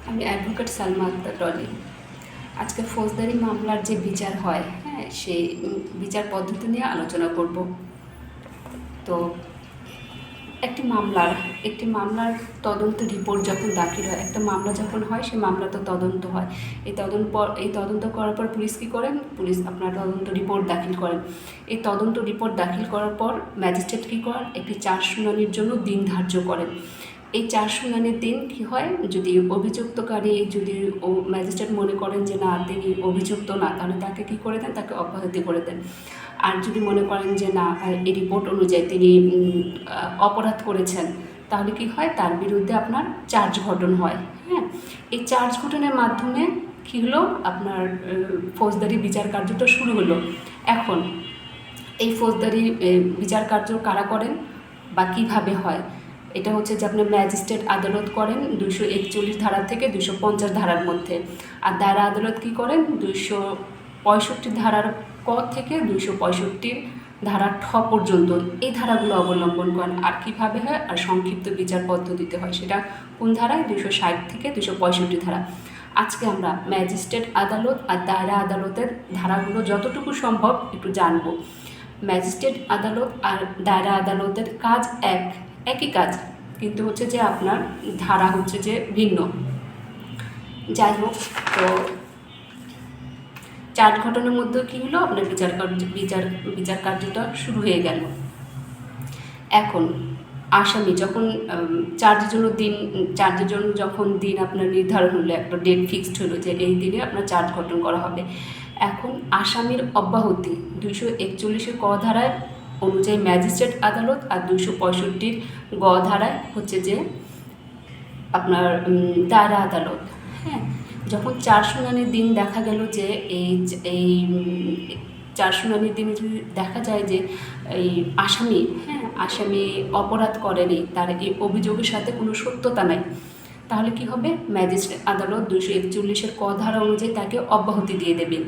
আমি অ্যাডভোকেট সালমা আক্তার ডলি। আজকে ফৌজদারি মামলার যে বিচার হয়, সেই বিচার পদ্ধতি নিয়ে আলোচনা করব। তো একটি মামলার তদন্ত রিপোর্ট যখন দাখিল হয়, একটা মামলা যখন হয়, সেই মামলা তো তদন্ত হয়। এই তদন্ত করার পর পুলিশ কী করেন? পুলিশ আপনার তদন্ত রিপোর্ট দাখিল করেন। এই তদন্ত রিপোর্ট দাখিল করার পর ম্যাজিস্ট্রেট কী করেন? একটি চার্জ শুনানির জন্য দিন ধার্য করেন। এই চার্জ শুনানির দিন কী হয়? যদি অভিযুক্তকারী ম্যাজিস্ট্রেট মনে করেন যে না, তিনি অভিযুক্ত না, তাহলে তাকে কী করে দেন? তাকে অব্যাহতি করে দেন। আর যদি মনে করেন যে না, এই রিপোর্ট অনুযায়ী তিনি অপরাধ করেছেন, তাহলে কি হয়? তার বিরুদ্ধে আপনার চার্জ গঠন হয়। এই চার্জ গঠনের মাধ্যমে কী হলো? আপনার ফৌজদারি বিচার কার্যটা শুরু হলো। এখন এই ফৌজদারি বিচার কার্য কারা করেন বা কীভাবে হয়? এটা হচ্ছে যে আপনার ম্যাজিস্ট্রেট আদালত করেন 241 ধারা থেকে 250 ধারার মধ্যে। আর দায়রা আদালত কী করেন? 265 ধারার ক থেকে 265 ধারা ঠ পর্যন্ত এই ধারাগুলো অবলম্বন করেন। আর কীভাবে হয়? আর সংক্ষিপ্ত বিচার পদ্ধতিতে হয়। সেটা কোন ধারায়? 260 থেকে 265 ধারা। আজকে আমরা ম্যাজিস্ট্রেট আদালত আর দায়রা আদালতের ধারাগুলো যতটুকু সম্ভব একটু জানব। ম্যাজিস্ট্রেট আদালত আর দায়রা আদালতের কাজ একই কাজ, কিন্তু হচ্ছে যে আপনার ধারা হচ্ছে যে ভিন্ন। যাই হোক, তো চার্জ ঘটনার মধ্যে কী হলো? আপনার বিচার কার্যটা শুরু হয়ে গেল। এখন আসামি যখন চার্জের জন্য যখন দিন আপনার নির্ধারণ হলো, একটা ডেট ফিক্সড হলো যে এই দিনে আপনার চার্জ গঠন করা হবে। এখন আসামির অব্যাহতি 241 ক ধারায় অনুযায়ী ম্যাজিস্ট্রেট আদালত আর 265 গ ধারায় হচ্ছে যে আপনার দায়রা আদালত। যখন চার শুনানির দিন দেখা গেল যে এই চার শুনানির দিনে যদি দেখা যায় যে এই আসামি অপরাধ করেনি, তার এই অভিযোগের সাথে কোনো সত্যতা নাই, তাহলে কি হবে? ম্যাজিস্ট্রেট আদালত 241 ক ধারা অনুযায়ী তাকে অব্যাহতি দিয়ে দেবেন।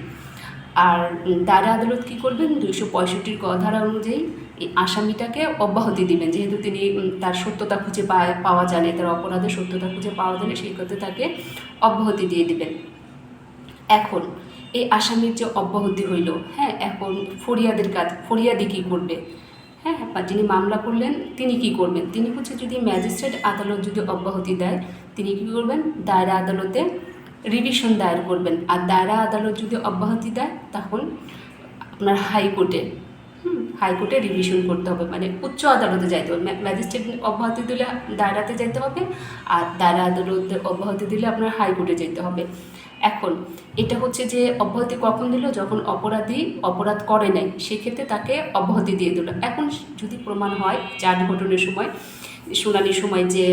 আর দায়রা আদালত কী করবেন? 265 ক ধারা অনুযায়ী এই আসামিটাকে অব্যাহতি দিবেন, যেহেতু তিনি তার সত্যতা খুঁজে পাওয়া যায় না, তার অপরাধের সত্যতা খুঁজে পাওয়া যায় না, সেই ক্ষেত্রে তাকে অব্যাহতি দিয়ে দিবেন। এখন এই আসামির যে অব্যাহতি হইল, এখন ফরিয়াদের কাজ, ফরিয়াদি কী করবে? বা যিনি মামলা করলেন তিনি কি করবেন? তিনি হচ্ছে, যদি ম্যাজিস্ট্রেট আদালত যদি অব্যাহতি দেয়, তিনি কী করবেন? দায়রা আদালতে রিভিশন দায়ের করবেন। আর দায়রা আদালত যদি অব্যাহতি দেয়, তখন আপনার হাইকোর্টে রিভিশন করতে হবে, মানে উচ্চ আদালতে যাইতে হবে। ম্যাজিস্ট্রেট অব্যাহতি দিলে দায়রাতে যেতে হবে, আর দায়রা আদালতে অব্যাহতি দিলে আপনার হাইকোর্টে যেতে হবে। এখন এটা হচ্ছে যে অব্যাহতি কখন দিল? যখন অপরাধী অপরাধ করে নাই, সেক্ষেত্রে তাকে অব্যাহতি দিয়ে দিল। এখন যদি প্রমাণ হয় চার্জ গঠনের সময়, শুনানির সময়, যে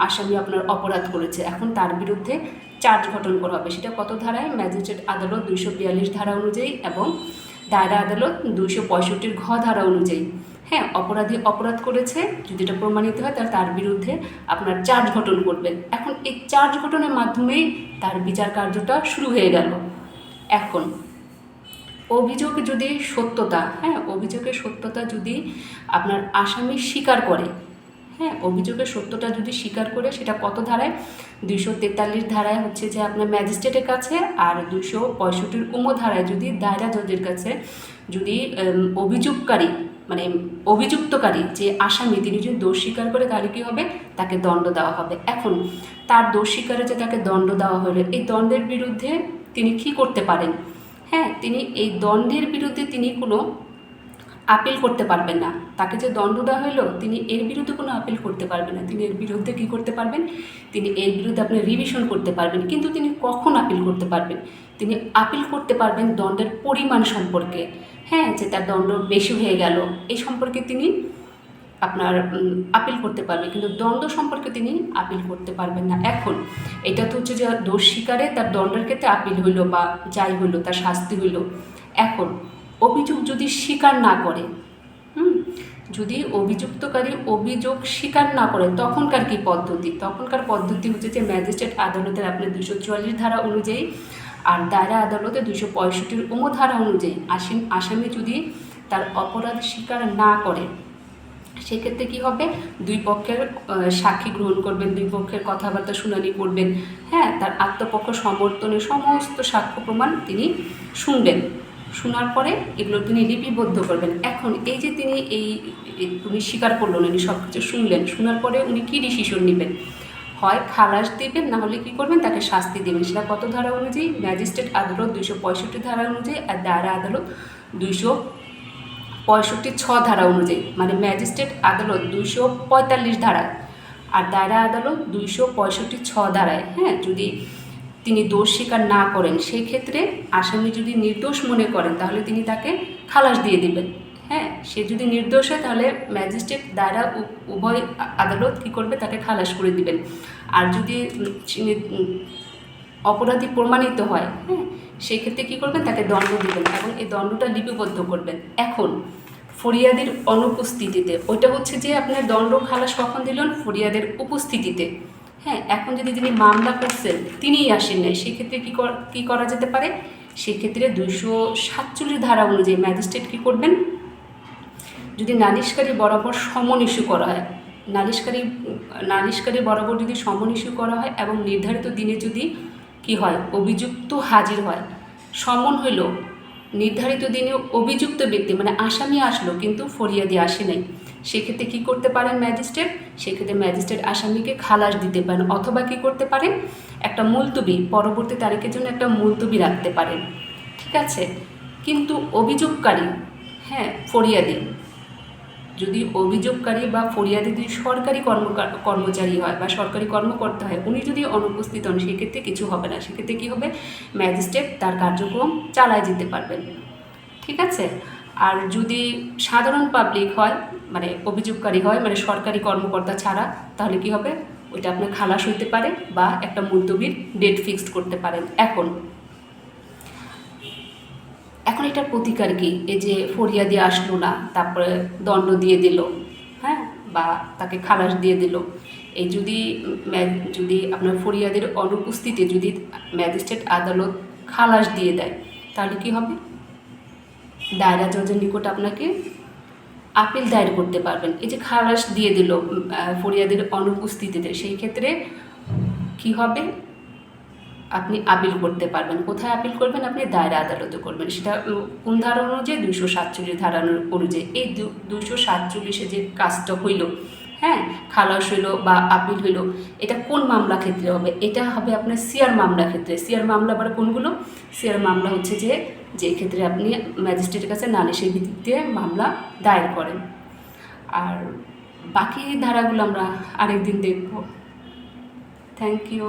আসামি আপনার অপরাধ করেছে, এখন তার বিরুদ্ধে চার্জ গঠন করা হবে। সেটা কত ধারায়? ম্যাজিস্ট্রেট আদালত 242 ধারা অনুযায়ী এবং দায়রা আদালত 265 ঘ ধারা অনুযায়ী। অপরাধী অপরাধ করেছে, যদি এটা প্রমাণিত হয়, তাহলে তার বিরুদ্ধে আপনার চার্জ গঠন করবেন। এখন এই চার্জ গঠনের মাধ্যমেই তার বিচার কার্যটা শুরু হয়ে গেল। এখন অভিযোগের সত্যতা যদি আপনার আসামি স্বীকার করে, অভিযোগের সত্যতা যদি স্বীকার করে, সেটা কত ধারায়? 243 ধারায় হচ্ছে যে আপনার ম্যাজিস্ট্রেটের কাছে, আর 265 ধারায় যদি দায়রা জজের কাছে, যদি অভিযুক্তকারী যে আসামি, তিনি যদি দোষ স্বীকার করে, তাহলে কী হবে? তাকে দণ্ড দেওয়া হবে। এখন তার দোষ স্বীকারে যে তাকে দণ্ড দেওয়া হলো, এই দণ্ডের বিরুদ্ধে তিনি কী করতে পারেন? তিনি এই দণ্ডের বিরুদ্ধে তিনি কোনো আপিল করতে পারবেন না। তাকে যে দণ্ড দেওয়া হলো, তিনি এর বিরুদ্ধে কোনো আপিল করতে পারবেন না। তিনি এর বিরুদ্ধে কী করতে পারবেন? তিনি এর বিরুদ্ধে আপনি রিভিশন করতে পারবেন। কিন্তু তিনি কখন আপিল করতে পারবেন? তিনি আপিল করতে পারবেন দণ্ডের পরিমাণ সম্পর্কে, যে তার দণ্ড বেশি হয়ে গেল, এই সম্পর্কে তিনি আপনার আপিল করতে পারবেন, কিন্তু দণ্ড সম্পর্কে তিনি আপিল করতে পারবেন না। এখন এটা তো হচ্ছে যে দোষ স্বীকারে তার দণ্ডের ক্ষেত্রে আপিল হইল বা যাই হইল, তার শাস্তি হইল। এখন অভিযোগ যদি স্বীকার না করে, যদি অভিযুক্তকারী অভিযোগ স্বীকার না করে, তখনকার কি পদ্ধতি? তখনকার পদ্ধতি হচ্ছে যে ম্যাজিস্ট্রেট আদালতের আপনার 244 ধারা অনুযায়ী আর দায়রা আদালতে 265 ধারা অনুযায়ী আসামি যদি তার অপরাধ স্বীকার না করে, সেক্ষেত্রে কী হবে, দুই পক্ষের সাক্ষী গ্রহণ করবেন, দুই পক্ষের কথাবার্তা শুনানি করবেন, হ্যাঁ, তার আত্মপক্ষ সমর্থনের সমস্ত সাক্ষ্য প্রমাণ তিনি শুনবেন। শোনার পরে এগুলো তিনি লিপিবদ্ধ করবেন। এখন এই যে তিনি উনি স্বীকার করলেন, উনি সব কিছু শুনলেন, শোনার পরে উনি কী ডিসিশন নেবেন, হয় খালাস দিবেন, না হলে কী করবেন, তাকে শাস্তি দেবেন। সেটা কত ধারা অনুযায়ী, ম্যাজিস্ট্রেট আদালত 265 ধারা অনুযায়ী, আর দায়রা আদালত 265(6) ধারা অনুযায়ী। মানে ম্যাজিস্ট্রেট আদালত 245 ধারায় আর দায়রা আদালত 265(6) ধারায়। হ্যাঁ, যদি তিনি দোষ স্বীকার না করেন, সেই ক্ষেত্রে আসামি যদি নির্দোষ মনে করেন তাহলে তিনি তাকে খালাস দিয়ে দেবেন। হ্যাঁ, সে যদি নির্দোষ হয় তাহলে ম্যাজিস্ট্রেট দায়রা উভয় আদালত কী করবে, তাকে খালাস করে দিবেন। আর যদি অপরাধী প্রমাণিত হয়, হ্যাঁ, সেই ক্ষেত্রে কী করবেন, তাকে দণ্ড দিবেন এবং এই দণ্ডটা লিপিবদ্ধ করবেন। এখন ফরিয়াদির অনুপস্থিতিতে, ওইটা হচ্ছে যে আপনার দণ্ড খালাস কখন দিলেন, ফরিয়াদের উপস্থিতিতে। হ্যাঁ, এখন যদি যিনি মামলা করছেন তিনিই আসেন নাই, সেক্ষেত্রে কী করা যেতে পারে, সেক্ষেত্রে 247 ধারা অনুযায়ী ম্যাজিস্ট্রেট কী করবেন, যদি নালিশকারী বরাবর সমন ইস্যু করা হয়, নালিশকারী বরাবর যদি সমন ইস্যু করা হয় এবং নির্ধারিত দিনে যদি কি হয়, অভিযুক্ত হাজির হয়, সমন হইল নির্ধারিত দিনে অভিযুক্ত ব্যক্তি মানে আসামি আসলো কিন্তু ফরিয়াদি আসে নাই, সেক্ষেত্রে কী করতে পারেন ম্যাজিস্ট্রেট, সেক্ষেত্রে ম্যাজিস্ট্রেট আসামিকে খালাস দিতে পারেন, অথবা কী করতে পারেন, একটা মুলতবি, পরবর্তী তারিখের জন্য একটা মুলতবি রাখতে পারেন। ঠিক আছে, কিন্তু অভিযোগকারী, হ্যাঁ, ফরিয়াদি, যদি অভিযোগকারী বা ফরিয়াদি যদি সরকারি কর্মচারী হয় বা সরকারি কর্মকর্তা হয়, উনি যদি অনুপস্থিত হন, সেক্ষেত্রে কিছু হবে না। সেক্ষেত্রে কী হবে, ম্যাজিস্ট্রেট তার কার্যক্রম চালায় যেতে পারবেন। ঠিক আছে, আর যদি সাধারণ পাবলিক হয়, মানে অভিযোগকারী হয়, মানে সরকারি কর্মকর্তা ছাড়া, তাহলে কি হবে, ওইটা আপনার খালাস হইতে পারে বা একটা মুলতবির ডেট ফিক্সড করতে পারেন। এখন এটার প্রতিকার কি, এই যে ফরিয়াদি আসলো না, তারপরে দণ্ড দিয়ে দিল, হ্যাঁ, বা তাকে খালাস দিয়ে দিল, এই যদি আপনার ফরিয়াদের অনুপস্থিতি যদি ম্যাজিস্ট্রেট আদালত খালাস দিয়ে দেয়, তাহলে কি হবে, দায়রা জজের নিকট আপনাকে আপিল দায়ের করতে পারবেন। এই যে খালাস দিয়ে দিল ফরিয়াদের অনুপস্থিতিতে, সেই ক্ষেত্রে কি হবে, আপনি আপিল করতে পারবেন। কোথায় আপিল করবেন, আপনি দায়রা আদালতে করবেন। সেটা কোন ধারা অনুযায়ী, 247 ধারা অনুযায়ী। এই 247-এ যে কাজটা হইল, হ্যাঁ, খালাস হইল বা আপিল হইল, এটা কোন মামলা ক্ষেত্রে হবে, এটা হবে আপনার সিআর মামলা ক্ষেত্রে। সিআর মামলা আবার কোনগুলো, সিআর মামলা হচ্ছে যে ক্ষেত্রে আপনি ম্যাজিস্ট্রেটের কাছে নালিশের ভিত্তিতে মামলা দায়ের করেন। আর বাকি ধারাগুলো আমরা আরেকদিন দেখব। Thank you.